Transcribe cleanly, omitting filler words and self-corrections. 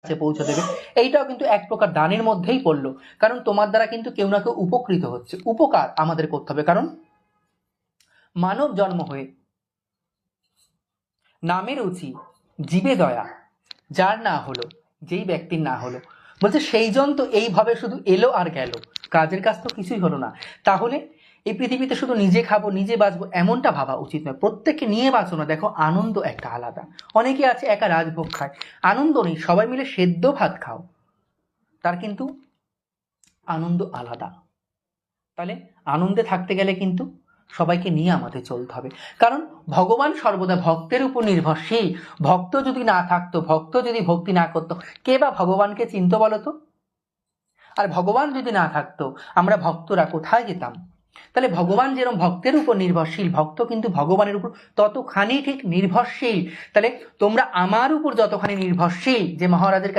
কাছে পৌঁছে দেবে। এইটাও কিন্তু এক প্রকার দানের মধ্যেই পড়লো, কারণ তোমার দ্বারা কিন্তু কেউ না কেউ উপকৃত হচ্ছে। উপকার আমাদের করতে হবে, কারণ মানব জন্ম হয়ে নামে রুচি জীবে দয়া, যার না হলো, যেই ব্যক্তির না হলো, বলছে সেই জন তো এইভাবে শুধু এলো আর গেল, কাজের কাজ তো কিছুই হলো না। তাহলে এই পৃথিবীতে শুধু নিজে খাবো নিজে বাঁচবো এমনটা ভাবা উচিত নয়, প্রত্যেককে নিয়ে বাঁচো না। দেখো আনন্দ একটা আলাদা। অনেকে আছে একা রাজভোগ খায়, আনন্দ নেই, সবাই মিলে সেদ্ধ ভাত খাও, তার কিন্তু আনন্দ আলাদা। তাহলে আনন্দে থাকতে গেলে কিন্তু সবাইকে নিয়ে আমাদের চলতে হবে, কারণ ভগবান সর্বদা ভক্তের উপর নির্ভরশীল। ভক্ত যদি না থাকতো, ভক্ত যদি ভক্তি না করতো, কে বা ভগবানকে চিনতো বলো তো? আর ভগবান যদি না থাকতো, আমরা ভক্তরা কোথায় যেতাম? তাহলে ভগবান যেরকম ভক্তের উপর নির্ভরশীল, ভক্ত কিন্তু ভগবানের উপর ততখানি ঠিক নির্ভরশীল। তাহলে তোমরা আমার উপর যতখানি নির্ভরশীল, যে মহারাজের